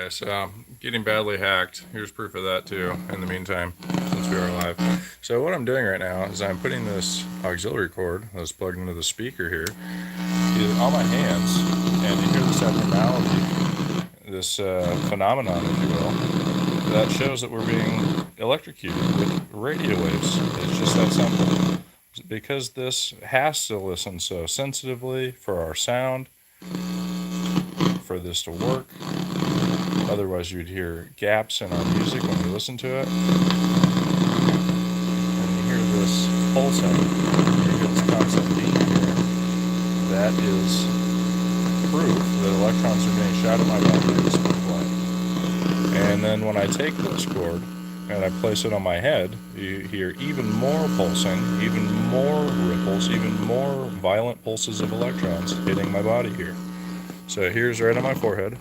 Okay, so getting badly hacked. Here's proof of that too, in the meantime, since we are live. So what I'm doing right now is I'm putting this auxiliary cord that's plugged into the speaker here on my hands, and you hear this abnormality, this phenomenon, if you will, that shows that we're being electrocuted with radio waves. It's just that simple. Because this has to listen so sensitively for our sound, for this to work. Otherwise, you'd hear gaps in our music when you listen to it. And you hear this pulsing, you hear this constant beat here. That is proof that electrons are being shot at my body at the speed of light. And then when I take this cord and I place it on my head, you hear even more pulsing, even more ripples, even more violent pulses of electrons hitting my body here. So here's right on my forehead.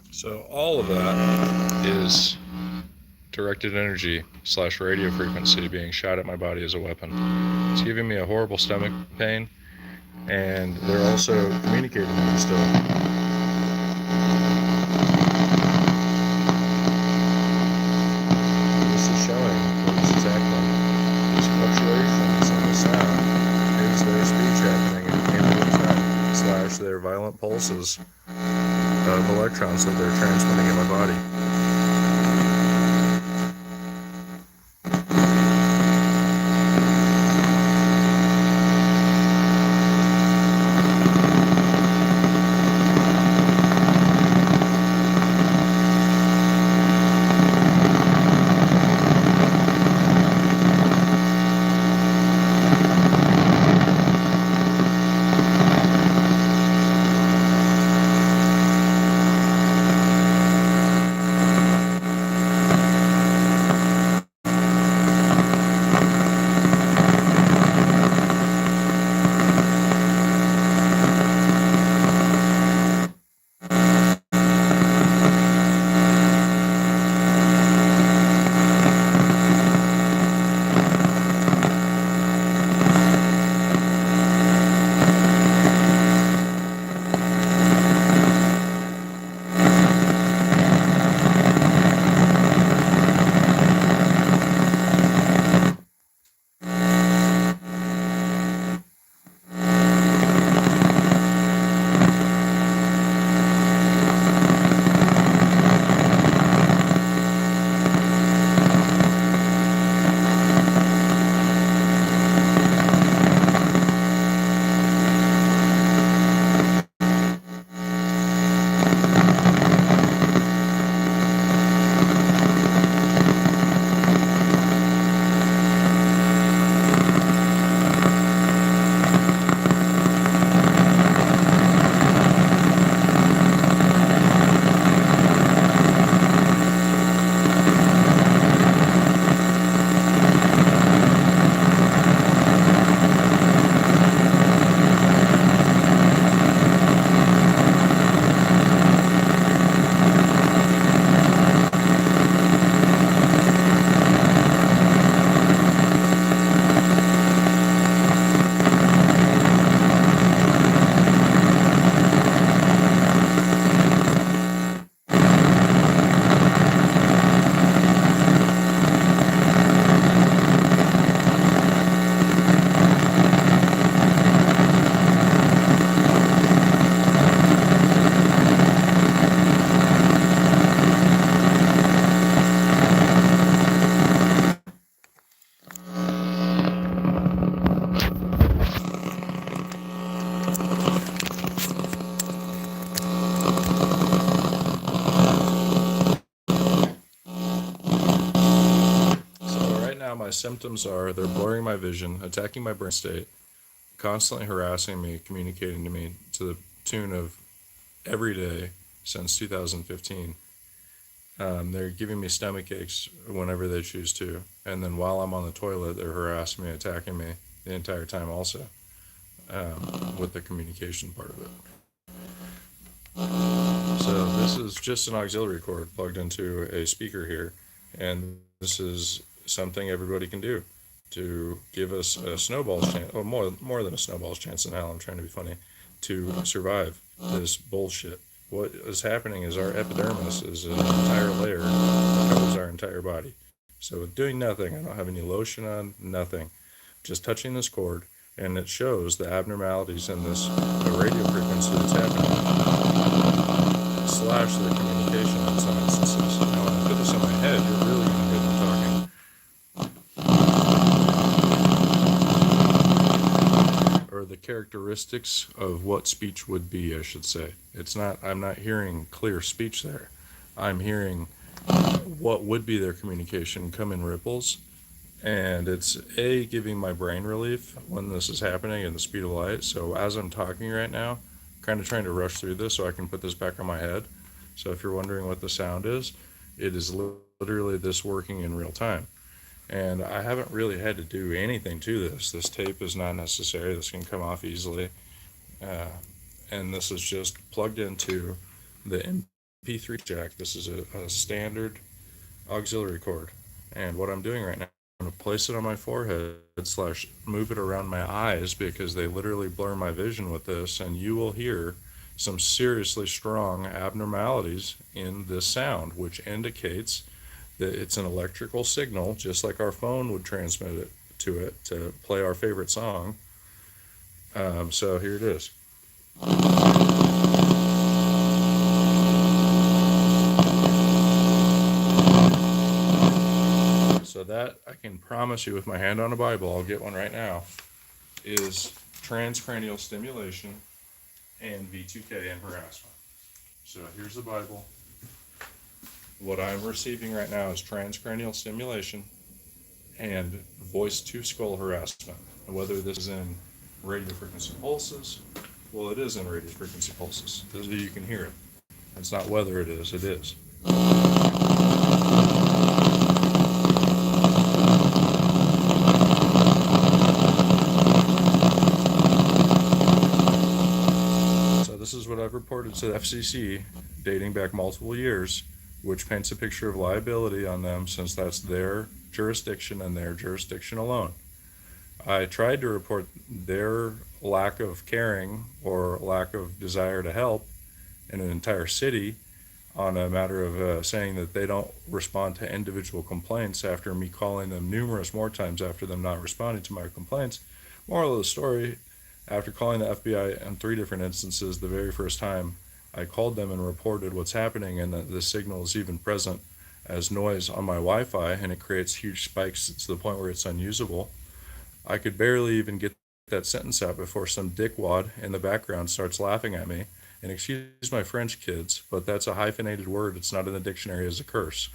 So all of that is directed energy / radio frequency being shot at my body as a weapon. It's giving me a horrible stomach pain, and they're also communicating with me still. This is showing what this is acting. These fluctuations in the sound is their speech happening in real time / their violent pulses of electrons that they're transmitting in my body. my symptoms are they're blurring my vision, attacking my brain state, constantly harassing me, communicating to me to the tune of every day since 2015. They're giving me stomach aches whenever they choose to. And then while I'm on the toilet, they're harassing me, attacking me the entire time also, with the communication part of it. So this is just an auxiliary cord plugged into a speaker here. And this is something everybody can do to give us a snowball's chance, or more than a snowball's chance in hell, I'm trying to be funny, to survive this bullshit. What is happening is our epidermis is an entire layer that covers our entire body. So with doing nothing, I don't have any lotion on, nothing. Just touching this cord, and it shows the abnormalities in this radio frequency that's happening, slash the communication in some instances. Now when I put this on my head, you're really going to hear them talking. Or the characteristics of what speech would be, I should say. I'm not hearing clear speech there. I'm hearing what would be their communication come in ripples. And it's giving my brain relief when this is happening at the speed of light. So as I'm talking right now, I'm kind of trying to rush through this so I can put this back on my head. So if you're wondering what the sound is, it is literally this working in real time. And I haven't really had to do anything to this. This tape is not necessary. This can come off easily. And this is just plugged into the MP3 jack. This is a standard auxiliary cord. And what I'm doing right now, I'm going to place it on my forehead / move it around my eyes because they literally blur my vision with this. And you will hear some seriously strong abnormalities in this sound, which indicates that it's an electrical signal, just like our phone would transmit it to play our favorite song. So here it is. So that, I can promise you with my hand on a Bible, I'll get one right now, is transcranial stimulation and V2K and harassment. So here's the Bible. What I'm receiving right now is transcranial stimulation and voice-to-skull harassment. And whether this is in radio frequency pulses, well, it is in radio frequency pulses. You can hear it. It's not whether it is, it is. So this is what I've reported to the FCC dating back multiple years, which paints a picture of liability on them since that's their jurisdiction and their jurisdiction alone. I tried to report their lack of caring or lack of desire to help in an entire city on a matter of saying that they don't respond to individual complaints after me calling them numerous more times after them not responding to my complaints. Moral of the story, after calling the FBI on 3 different instances, the very first time I called them and reported what's happening and that the signal is even present as noise on my Wi-Fi and it creates huge spikes to the point where it's unusable. I could barely even get that sentence out before some dickwad in the background starts laughing at me. And excuse my French, kids, but that's a hyphenated word. It's not in the dictionary as a curse.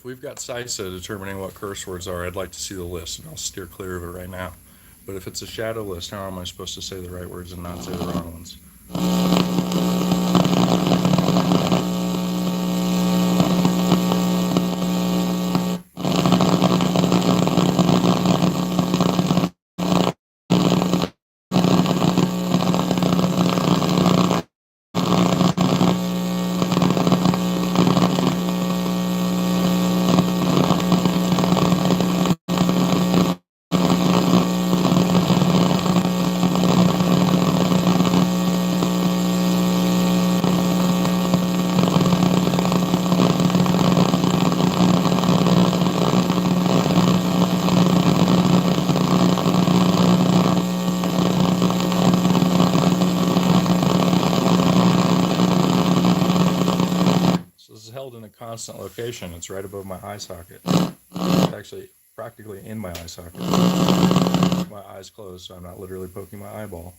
We've got CISA determining what curse words are. I'd like to see the list, and I'll steer clear of it right now. But if it's a shadow list, how am I supposed to say the right words and not say the wrong ones? constant location. It's right above my eye socket. It's actually practically in my eye socket. My eyes closed, so I'm not literally poking my eyeball.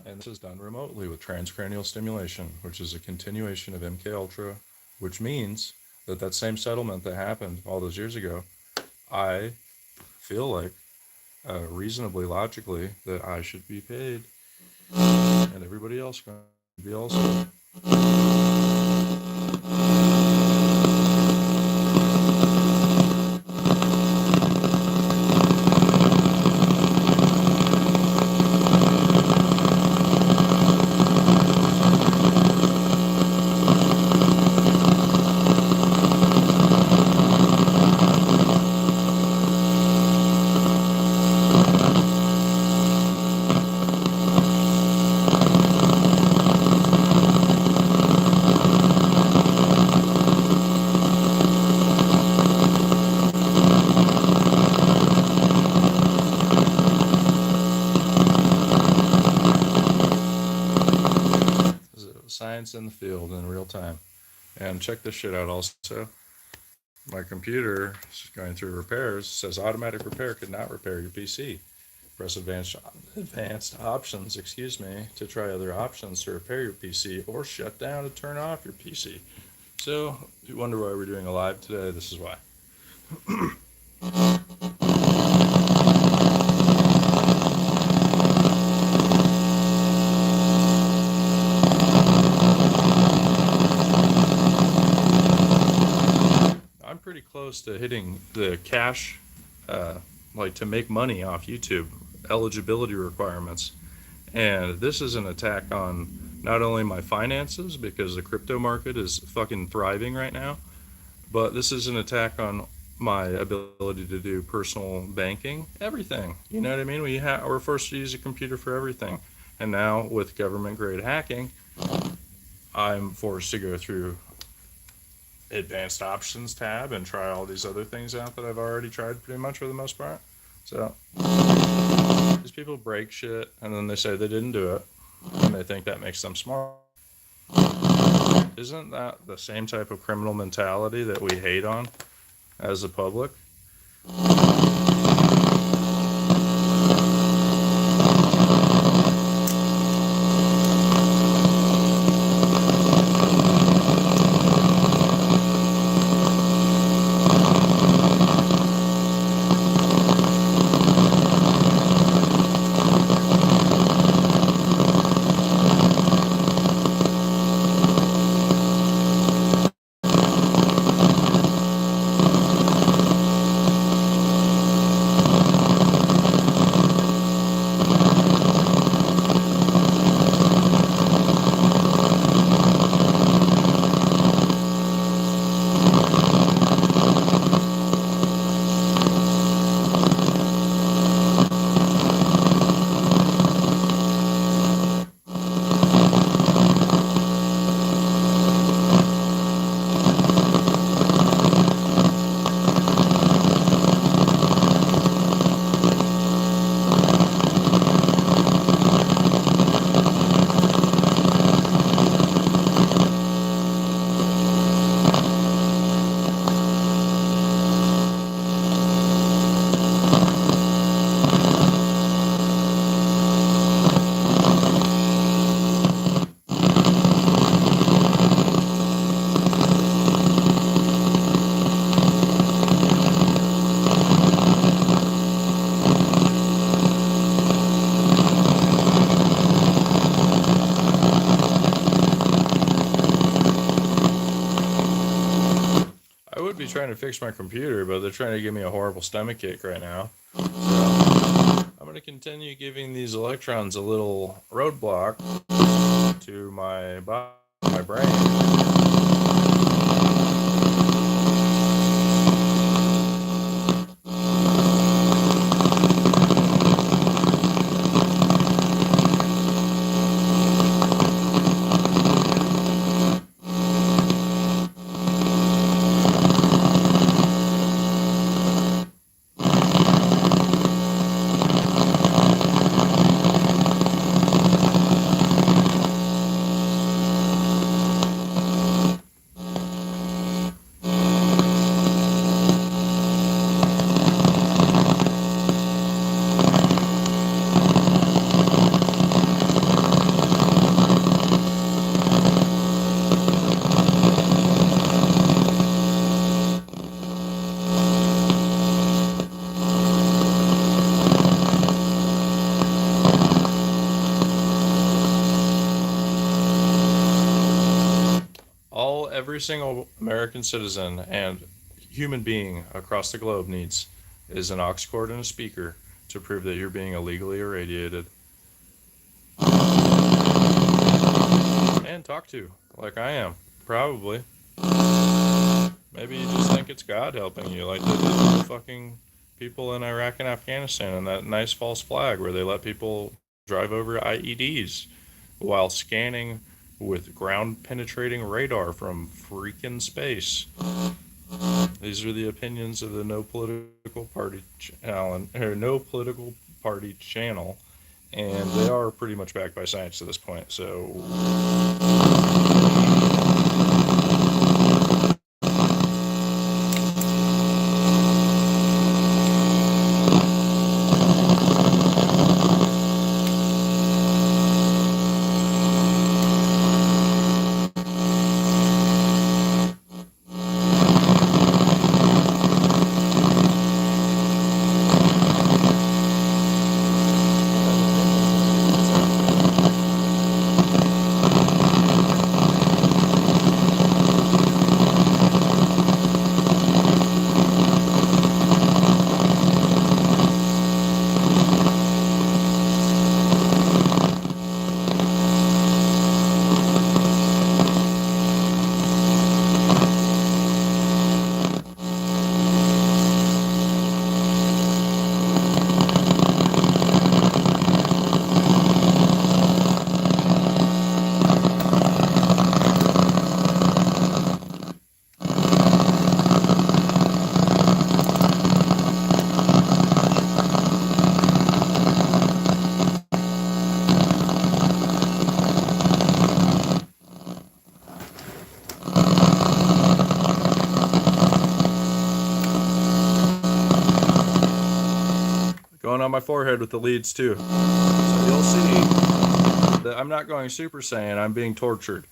And this is done remotely with transcranial stimulation, which is a continuation of MK Ultra, which means that that same settlement that happened all those years ago, I feel like reasonably logically that I should be paid, and everybody else should be also. Science in the field in real time. And check this shit out also. My computer is going through repairs. It says automatic repair could not repair your PC. Press advanced options, to try other options to repair your PC or shut down to turn off your PC. So, if you wonder why we're doing a live today, this is why. I'm pretty close to hitting the cash, like to make money off YouTube eligibility requirements. And this is an attack on not only my finances, because the crypto market is fucking thriving right now, but this is an attack on my ability to do personal banking, everything. You know what I mean? We're forced to use a computer for everything. And now with government grade hacking, I'm forced to go through advanced options tab and try all these other things out that I've already tried pretty much for the most part. So these people break shit and then they say they didn't do it and they think that makes them smart. Isn't that the same type of criminal mentality that we hate on as the public? I would be trying to fix my computer, but they're trying to give me a horrible stomachache right now. So I'm going to continue giving these electrons a little roadblock to my body, my brain. every single American citizen and human being across the globe needs is an aux cord and a speaker to prove that you're being illegally irradiated and talked to, like I am, probably. Maybe you just think it's God helping you, like they did with the fucking people in Iraq and Afghanistan and that nice false flag where they let people drive over IEDs while scanning with ground penetrating radar from freaking space. These are the opinions of the No Political Party channel, or No Political Party channel, and they are pretty much backed by science to this point. So going on my forehead with the leads too. So you'll see that I'm not going Super Saiyan, I'm being tortured.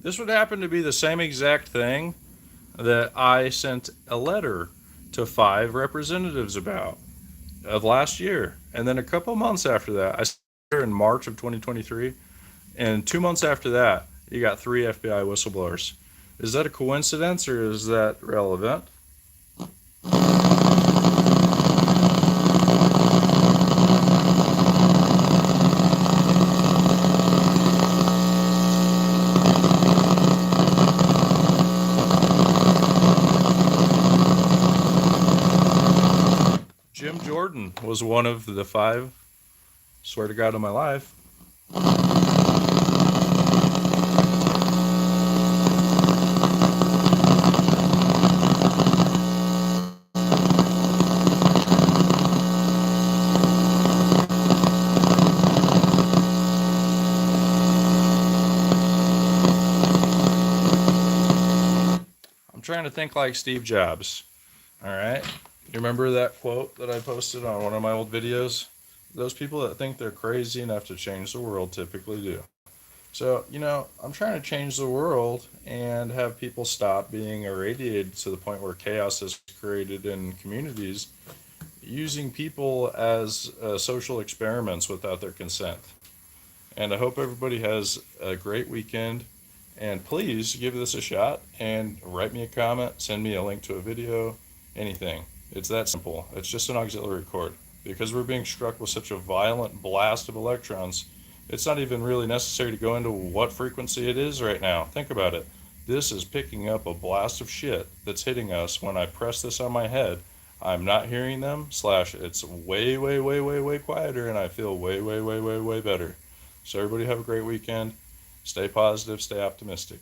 This would happen to be the same exact thing that I sent a letter to 5 representatives about of last year. And then a couple months after that, I sent her in March of 2023. And 2 months after that, you got 3 FBI whistleblowers. Is that a coincidence or is that relevant? Jim Jordan was one of the 5. Swear to God on my life. I'm trying to think like Steve Jobs. All right. You remember that quote that I posted on one of my old videos? Those people that think they're crazy enough to change the world typically do. So, I'm trying to change the world and have people stop being irradiated to the point where chaos is created in communities using people as social experiments without their consent. And I hope everybody has a great weekend. And please give this a shot and write me a comment, send me a link to a video, anything. It's that simple. It's just an auxiliary cord. Because we're being struck with such a violent blast of electrons, it's not even really necessary to go into what frequency it is right now. Think about it. This is picking up a blast of shit that's hitting us. When I press this on my head, I'm not hearing them, / it's way, way, way, way, way quieter, and I feel way, way, way, way, way better. So everybody have a great weekend. Stay positive, stay optimistic.